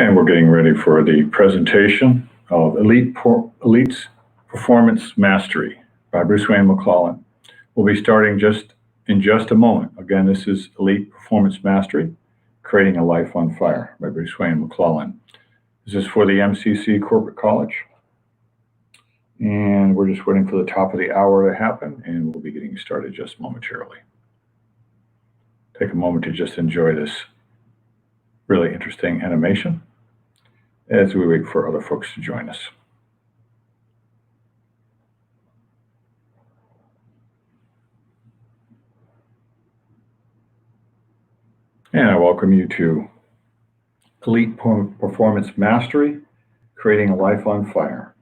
And we're getting ready for the presentation of Elite's Performance Mastery by Bruce Wayne McClelland. We'll be starting in just a moment. Again, this is Elite Performance Mastery, Creating a Life on Fire by Bruce Wayne McClelland. This is for the MCC Corporate College. And we're just waiting for the top of the hour to happen, and we'll be getting started just momentarily. Take a moment to just enjoy this really interesting animation as we wait for other folks to join us. And I welcome you to Elite Performance Mastery, Creating a Life on Fire.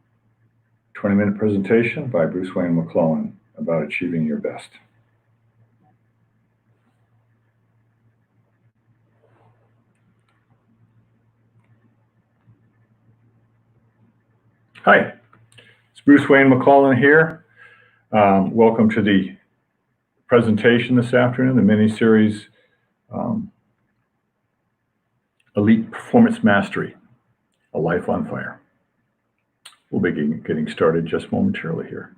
20-minute presentation by Bruce Wayne McClelland about achieving your best. Hi, it's Bruce Wayne McClelland here. Welcome to the presentation this afternoon, the mini-series Elite Performance Mastery, A Life on Fire. We'll be getting started just momentarily here.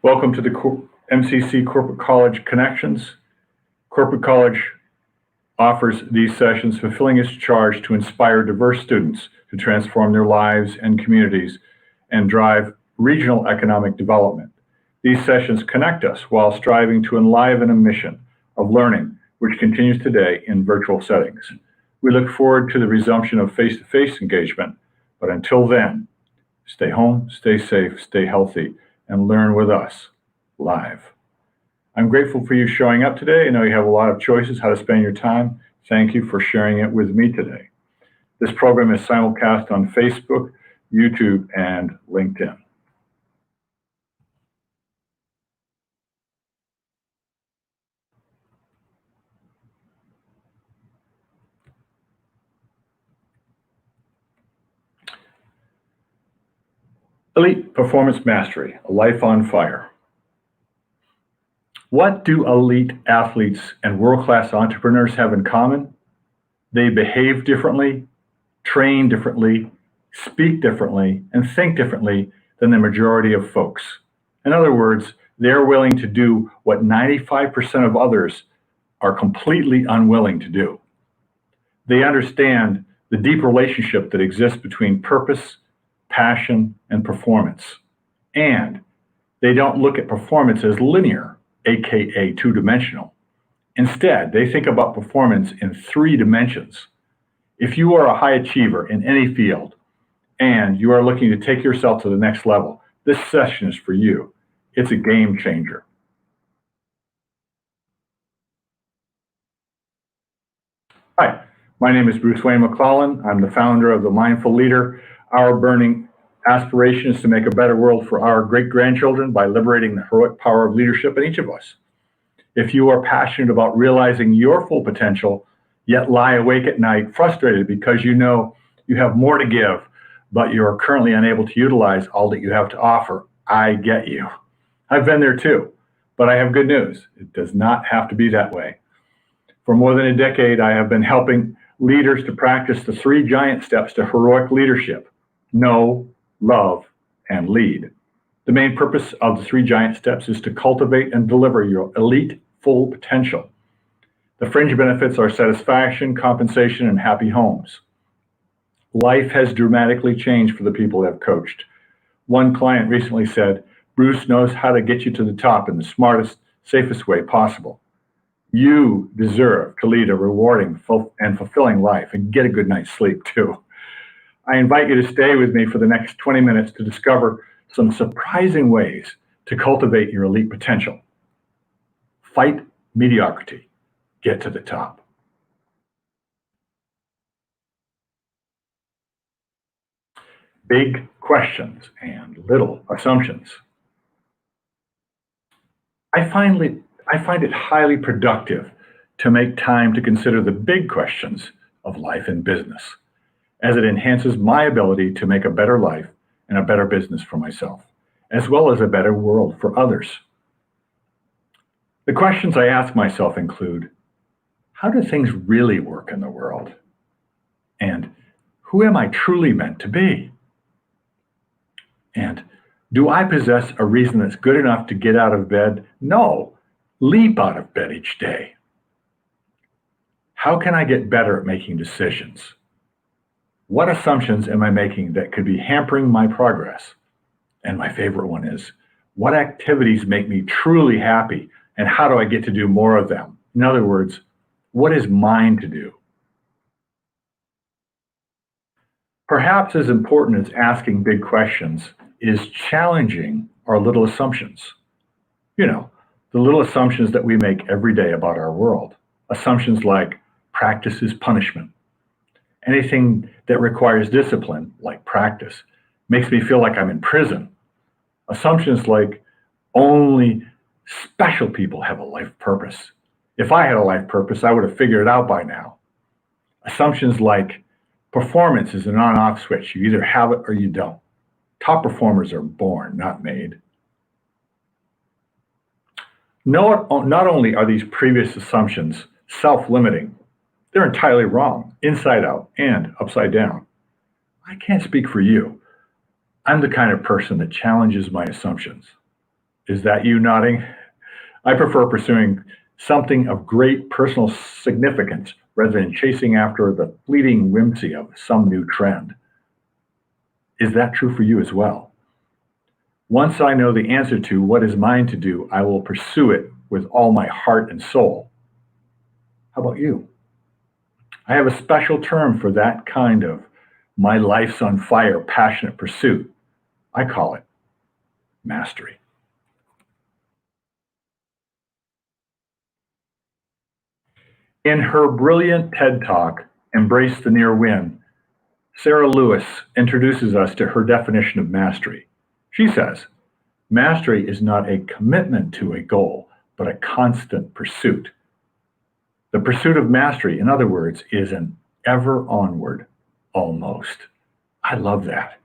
Welcome to the MCC Corporate College Connections. Corporate College offers these sessions, fulfilling its charge to inspire diverse students to transform their lives and communities and drive regional economic development. These sessions connect us while striving to enliven a mission of learning, which continues today in virtual settings. We look forward to the resumption of face-to-face engagement, but until then, stay home, stay safe, stay healthy, and learn with us live. I'm grateful for you showing up today. I know you have a lot of choices how to spend your time. Thank you for sharing it with me today. This program is simulcast on Facebook, YouTube, and LinkedIn. Elite Performance Mastery, A Life on Fire. What do elite athletes and world-class entrepreneurs have in common? They behave differently, train differently, speak differently, and think differently than the majority of folks. In other words, they're willing to do what 95% of others are completely unwilling to do. They understand the deep relationship that exists between purpose, passion, and performance. And they don't look at performance as linear, aka two-dimensional. Instead, they think about performance in 3 dimensions. If you are a high achiever in any field and you are looking to take yourself to the next level, this session is for you. It's a game changer. Hi, my name is Bruce Wayne McClelland. I'm the founder of The Mindful Leader. Our burning aspiration is to make a better world for our great-grandchildren by liberating the heroic power of leadership in each of us. If you are passionate about realizing your full potential, yet lie awake at night frustrated because you know you have more to give, but you are currently unable to utilize all that you have to offer, I get you. I've been there too, but I have good news. It does not have to be that way. For more than a decade, I have been helping leaders to practice the 3 giant steps to heroic leadership: know, love, and lead. The main purpose of the 3 giant steps is to cultivate and deliver your elite full potential. The fringe benefits are satisfaction, compensation, and happy homes. Life has dramatically changed for the people I've coached. One client recently said, "Bruce knows how to get you to the top in the smartest, safest way possible." You deserve to lead a rewarding and fulfilling life and get a good night's sleep too. I invite you to stay with me for the next 20 minutes to discover some surprising ways to cultivate your elite potential. Fight mediocrity. Get to the top. Big questions and little assumptions. I find it highly productive to make time to consider the big questions of life and business, as it enhances my ability to make a better life and a better business for myself, as well as a better world for others. The questions I ask myself include, how do things really work in the world? And who am I truly meant to be? And do I possess a reason that's good enough to get out of bed? No, leap out of bed each day. How can I get better at making decisions? What assumptions am I making that could be hampering my progress? And my favorite one is, what activities make me truly happy and how do I get to do more of them? In other words, what is mine to do? Perhaps as important as asking big questions is challenging our little assumptions. You know, the little assumptions that we make every day about our world. Assumptions like practice is punishment. Anything that requires discipline, like practice, makes me feel like I'm in prison. Assumptions like only special people have a life purpose. If I had a life purpose, I would have figured it out by now. Assumptions like performance is an on off switch. You either have it or you don't. Top performers are born, not made. Not only are these previous assumptions self limiting, they're entirely wrong, inside out and upside down. I can't speak for you. I'm the kind of person that challenges my assumptions. Is that you nodding? I prefer pursuing something of great personal significance rather than chasing after the fleeting whimsy of some new trend. Is that true for you as well? Once I know the answer to what is mine to do, I will pursue it with all my heart and soul. How about you? I have a special term for that kind of my life's on fire, passionate pursuit. I call it mastery. In her brilliant TED Talk, Embrace the Near Win, Sarah Lewis introduces us to her definition of mastery. She says, mastery is not a commitment to a goal, but a constant pursuit. The pursuit of mastery, in other words, is an ever onward, almost. I love that.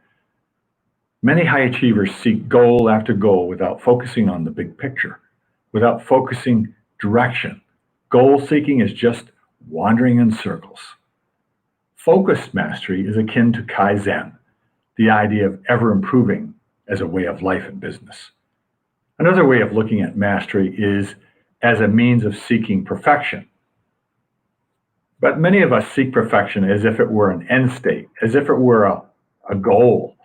Many high achievers seek goal after goal without focusing on the big picture, without focusing direction. Goal seeking is just wandering in circles. Focused mastery is akin to Kaizen, the idea of ever improving as a way of life and business. Another way of looking at mastery is as a means of seeking perfection. But many of us seek perfection as if it were an end state, as if it were a goal.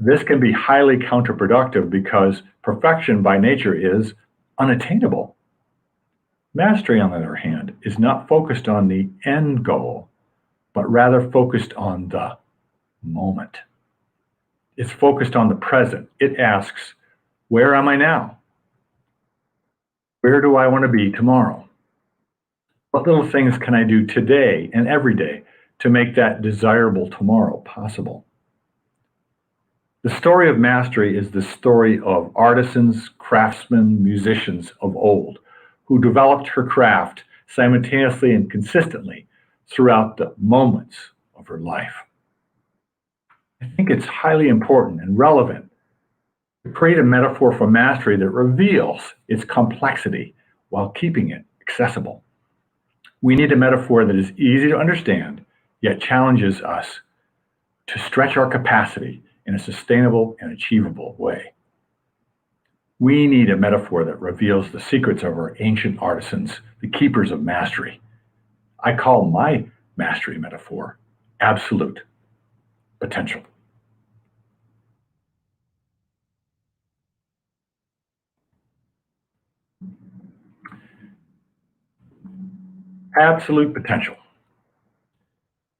This can be highly counterproductive because perfection by nature is unattainable. Mastery, on the other hand, is not focused on the end goal, but rather focused on the moment. It's focused on the present. It asks, where am I now? Where do I want to be tomorrow? What little things can I do today and every day to make that desirable tomorrow possible? The story of mastery is the story of artisans, craftsmen, musicians of old who developed her craft simultaneously and consistently throughout the moments of her life. I think it's highly important and relevant to create a metaphor for mastery that reveals its complexity while keeping it accessible. We need a metaphor that is easy to understand, yet challenges us to stretch our capacity in a sustainable and achievable way. We need a metaphor that reveals the secrets of our ancient artisans, the keepers of mastery. I call my mastery metaphor absolute potential. Absolute potential.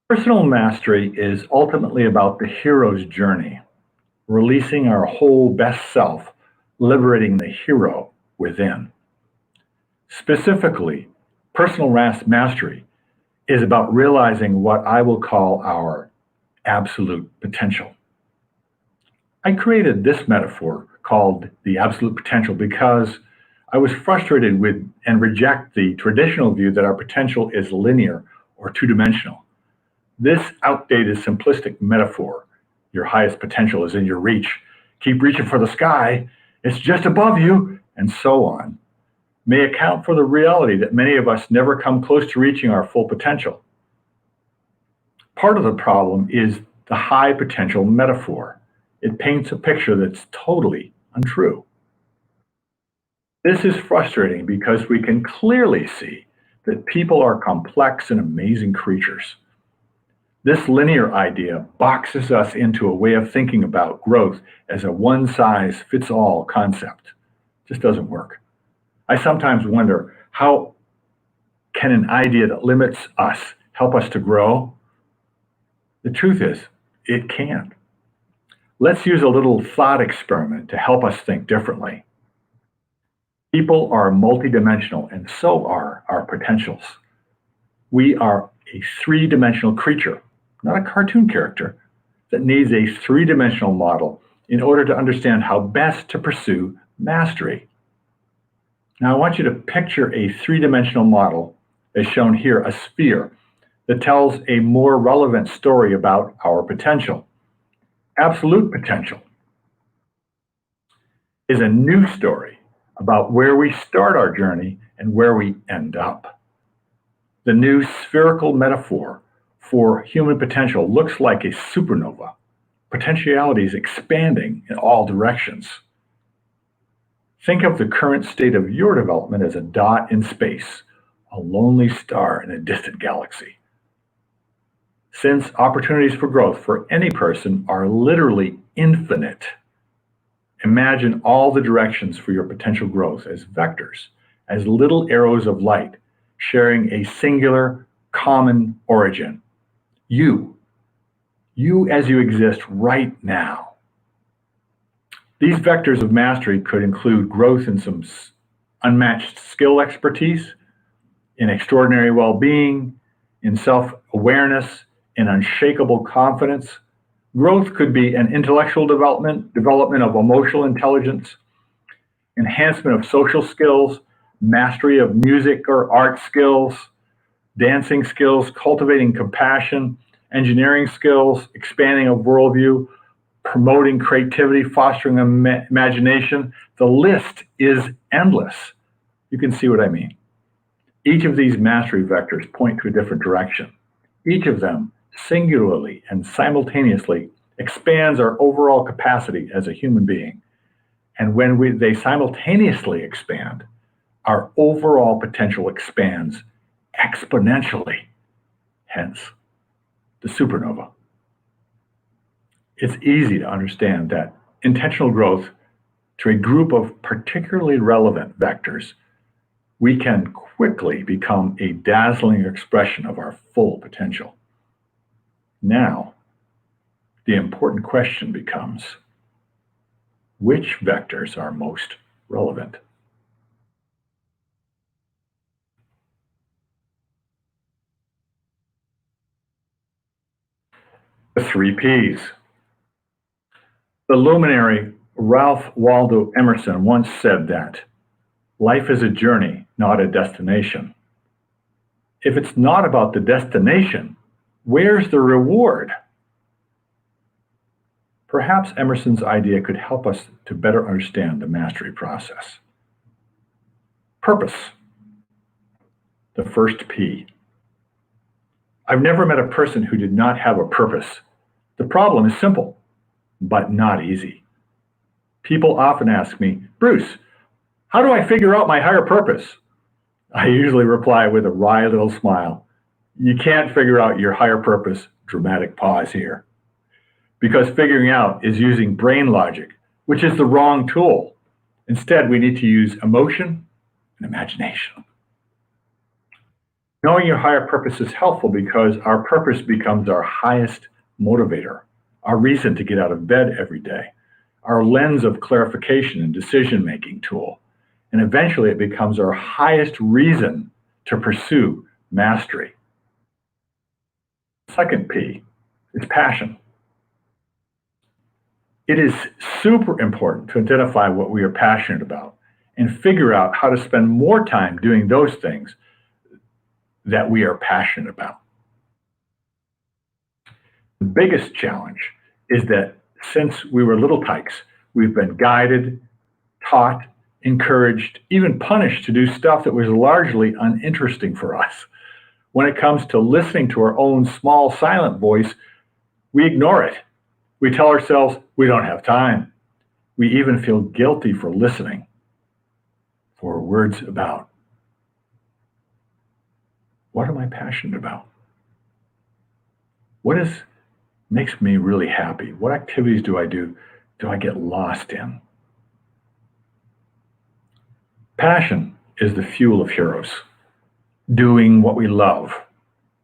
Personal mastery is ultimately about the hero's journey, releasing our whole best self, liberating the hero within. Specifically, personal mastery is about realizing what I will call our absolute potential. I created this metaphor called the absolute potential because I was frustrated with and reject the traditional view that our potential is linear or two dimensional. This outdated, simplistic metaphor, your highest potential is in your reach, keep reaching for the sky, it's just above you, and so on, may account for the reality that many of us never come close to reaching our full potential. Part of the problem is the high potential metaphor. It paints a picture that's totally untrue. This is frustrating because we can clearly see that people are complex and amazing creatures. This linear idea boxes us into a way of thinking about growth as a one size fits all concept. It just doesn't work. I sometimes wonder, how can an idea that limits us help us to grow? The truth is, it can. Let's use a little thought experiment to help us think differently. People are multidimensional, and so are our potentials. We are a three-dimensional creature, not a cartoon character, that needs a three-dimensional model in order to understand how best to pursue mastery. Now, I want you to picture a three-dimensional model, as shown here, a sphere, that tells a more relevant story about our potential. Absolute potential is a new story about where we start our journey and where we end up. The new spherical metaphor for human potential looks like a supernova. Potentiality is expanding in all directions. Think of the current state of your development as a dot in space, a lonely star in a distant galaxy. Since opportunities for growth for any person are literally infinite, imagine all the directions for your potential growth as vectors, as little arrows of light, sharing a singular common origin. You as you exist right now. These vectors of mastery could include growth in some unmatched skill expertise, in extraordinary well-being, in self-awareness, in unshakable confidence. Growth could be an intellectual development of emotional intelligence, enhancement of social skills, mastery of music or art skills, dancing skills, cultivating compassion, engineering skills, expanding a worldview, promoting creativity, fostering imagination. The list is endless. You can see what I mean. Each of these mastery vectors point to a different direction. Each of them singularly and simultaneously expands our overall capacity as a human being. And when they simultaneously expand, our overall potential expands exponentially, hence the supernova. It's easy to understand that intentional growth to a group of particularly relevant vectors, we can quickly become a dazzling expression of our full potential. Now, the important question becomes, which vectors are most relevant? The three Ps. The luminary Ralph Waldo Emerson once said that life is a journey, not a destination. If it's not about the destination, where's the reward? Perhaps Emerson's idea could help us to better understand the mastery process. Purpose, the first P. I've never met a person who did not have a purpose. The problem is simple, but not easy. People often ask me, Bruce, how do I figure out my higher purpose? I usually reply with a wry little smile. You can't figure out your higher purpose, dramatic pause here, because figuring out is using brain logic, which is the wrong tool. Instead, we need to use emotion and imagination. Knowing your higher purpose is helpful because our purpose becomes our highest motivator, our reason to get out of bed every day, our lens of clarification and decision-making tool, and eventually it becomes our highest reason to pursue mastery. Second P is passion. It is super important to identify what we are passionate about and figure out how to spend more time doing those things that we are passionate about. The biggest challenge is that since we were little tykes, we've been guided, taught, encouraged, even punished to do stuff that was largely uninteresting for us. When it comes to listening to our own small silent voice, we ignore it. We tell ourselves we don't have time. We even feel guilty for listening for words about what am I passionate about? What makes me really happy? What activities do I get lost in? Passion is the fuel of heroes. Doing what we love.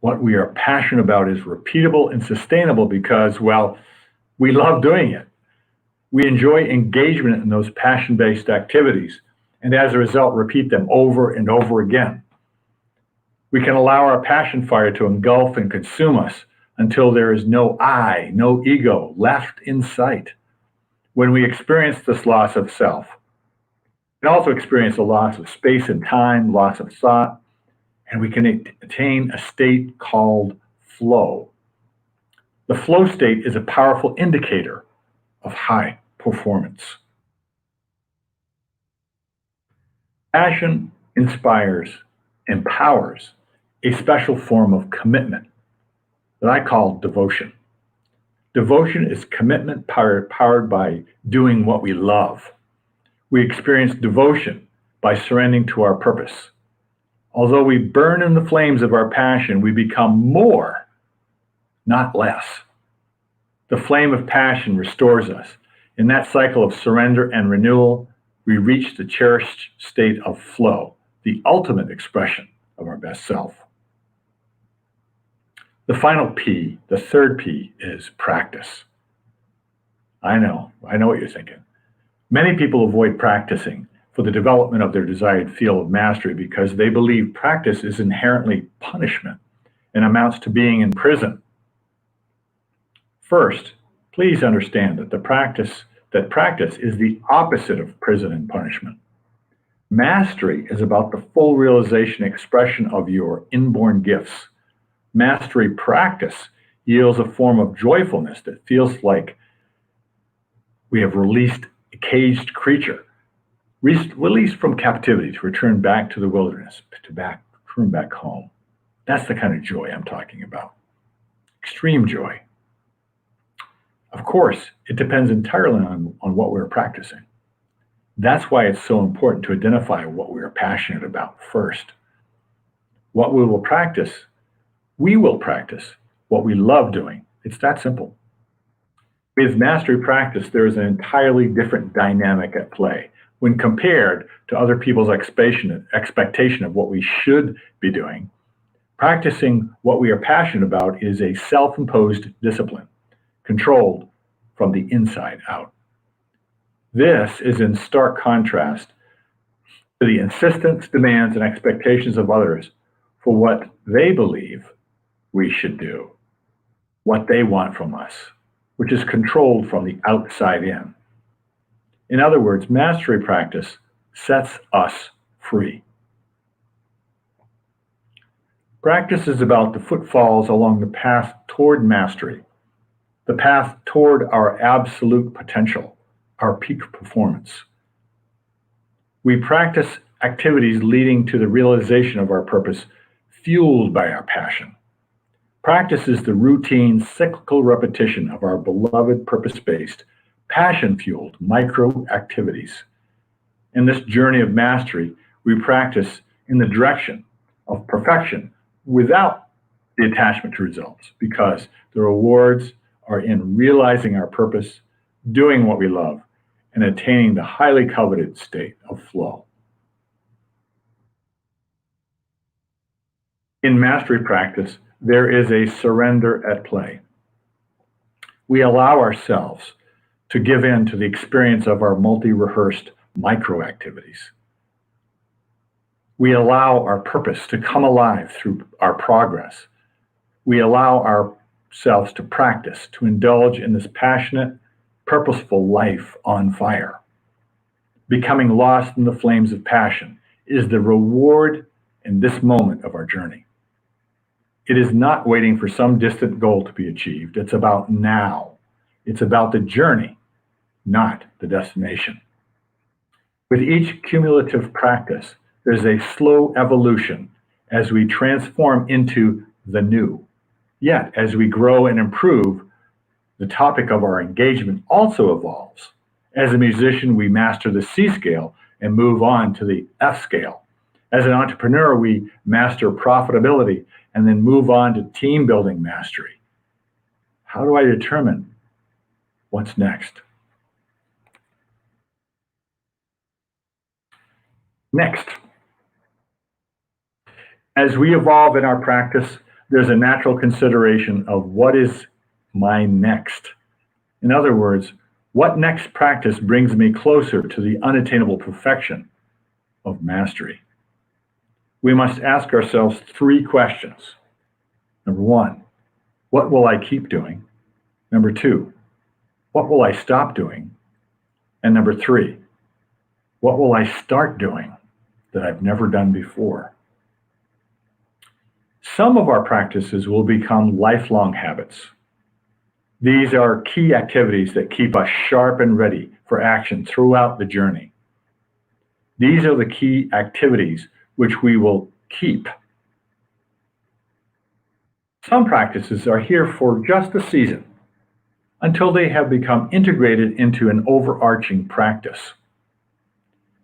What we are passionate about is repeatable and sustainable because, well, we love doing it. We enjoy engagement in those passion-based activities, and as a result, repeat them over and over again. We can allow our passion fire to engulf and consume us until there is no I, no ego left in sight. When we experience this loss of self, we can also experience a loss of space and time, loss of thought, and we can attain a state called flow. The flow state is a powerful indicator of high performance. Passion inspires, empowers a special form of commitment that I call devotion. Devotion is commitment powered by doing what we love. We experience devotion by surrendering to our purpose. Although we burn in the flames of our passion, we become more, not less. The flame of passion restores us. In that cycle of surrender and renewal, we reach the cherished state of flow, the ultimate expression of our best self. The final P, the third P, is practice. I know what you're thinking. Many people avoid practicing for the development of their desired field of mastery because they believe practice is inherently punishment and amounts to being in prison. First, please understand that practice is the opposite of prison and punishment. Mastery is about the full realization and expression of your inborn gifts. Mastery practice yields a form of joyfulness that feels like we have released a caged creature, released from captivity to return back to the wilderness, return back home. That's the kind of joy I'm talking about. Extreme joy. Of course, it depends entirely on what we're practicing. That's why it's so important to identify what we are passionate about first. What we will practice what we love doing. It's that simple. With mastery practice, there is an entirely different dynamic at play when compared to other people's expectation of what we should be doing. Practicing what we are passionate about is a self-imposed discipline, controlled from the inside out. This is in stark contrast to the insistence, demands, and expectations of others for what they believe we should do, what they want from us, which is controlled from the outside in. In other words, mastery practice sets us free. Practice is about the footfalls along the path toward mastery, the path toward our absolute potential, our peak performance. We practice activities leading to the realization of our purpose, fueled by our passion. Practice is the routine, cyclical repetition of our beloved purpose-based, passion-fueled micro activities. In this journey of mastery, we practice in the direction of perfection without the attachment to results, because the rewards are in realizing our purpose, doing what we love, and attaining the highly coveted state of flow. In mastery practice, there is a surrender at play. We allow ourselves to give in to the experience of our multi-rehearsed micro activities. We allow our purpose to come alive through our progress. We allow ourselves to practice, to indulge in this passionate, purposeful life on fire. Becoming lost in the flames of passion is the reward in this moment of our journey. It is not waiting for some distant goal to be achieved. It's about now. It's about the journey, not the destination. With each cumulative practice, there's a slow evolution as we transform into the new. Yet, as we grow and improve, the topic of our engagement also evolves. As a musician, we master the C scale and move on to the F scale. As an entrepreneur, we master profitability and then move on to team building mastery. How do I determine what's next? Next, as we evolve in our practice, there's a natural consideration of what is my next. In other words, what next practice brings me closer to the unattainable perfection of mastery? We must ask ourselves three questions. Number one, what will I keep doing? Number two, what will I stop doing? And number three, what will I start doing that I've never done before? Some of our practices will become lifelong habits. These are key activities that keep us sharp and ready for action throughout the journey. These are the key activities which we will keep. Some practices are here for just a season until they have become integrated into an overarching practice.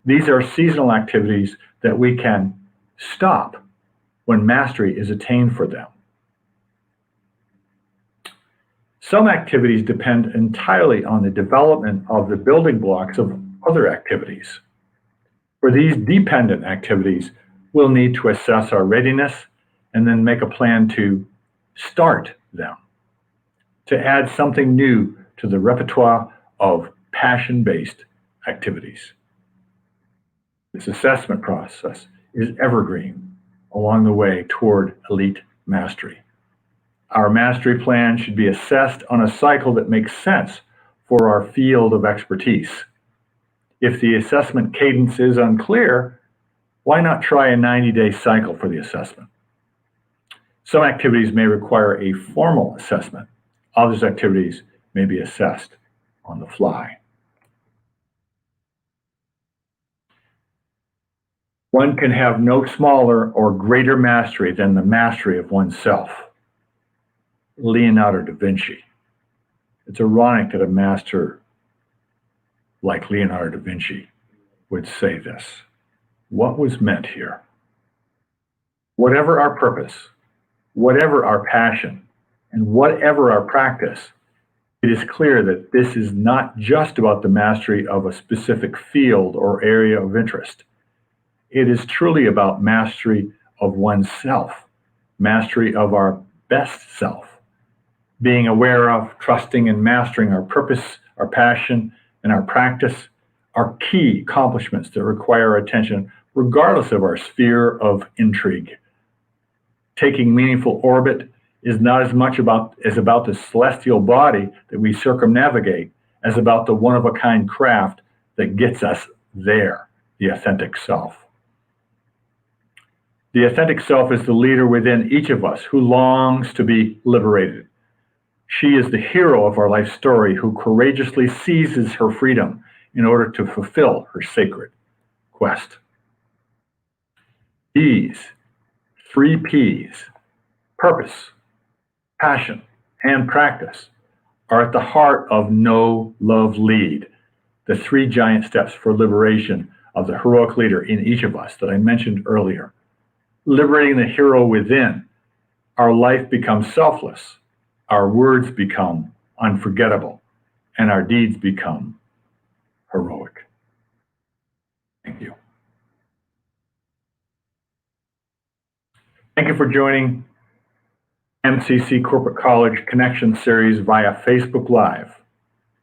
These are seasonal activities that we can stop when mastery is attained for them. Some activities depend entirely on the development of the building blocks of other activities. For these dependent activities, we'll need to assess our readiness and then make a plan to start them, to add something new to the repertoire of passion-based activities. This assessment process is evergreen along the way toward elite mastery. Our mastery plan should be assessed on a cycle that makes sense for our field of expertise. If the assessment cadence is unclear, why not try a 90-day cycle for the assessment? Some activities may require a formal assessment. Other activities may be assessed on the fly. One can have no smaller or greater mastery than the mastery of oneself. Leonardo da Vinci. It's ironic that a master like Leonardo da Vinci would say this. What was meant here? Whatever our purpose, whatever our passion, and whatever our practice, it is clear that this is not just about the mastery of a specific field or area of interest. It is truly about mastery of oneself, mastery of our best self. Being aware of, trusting, and mastering our purpose, our passion, and our practice are key accomplishments that require attention regardless of our sphere of intrigue. Taking meaningful orbit is not as much about the celestial body that we circumnavigate as about the one-of-a-kind craft that gets us there, the authentic self. The authentic self is the leader within each of us who longs to be liberated. She is the hero of our life story who courageously seizes her freedom in order to fulfill her sacred quest. These three P's, purpose, passion, and practice, are at the heart of Know, Love, Lead, the three giant steps for liberation of the heroic leader in each of us that I mentioned earlier. Liberating the hero within, our life becomes selfless, our words become unforgettable, and our deeds become heroic. Thank you. Thank you for joining MCC Corporate College Connection Series via Facebook Live.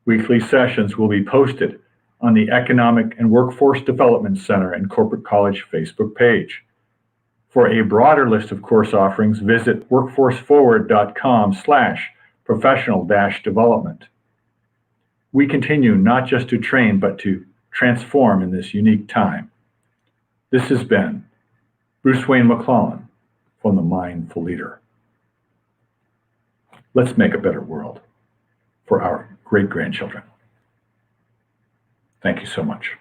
Weekly sessions will be posted on the Economic and Workforce Development Center and Corporate College Facebook page. For a broader list of course offerings, visit workforceforward.com/professional-development. We continue not just to train, but to transform in this unique time. This has been Bruce Wayne McClellan from The Mindful Leader. Let's make a better world for our great-grandchildren. Thank you so much.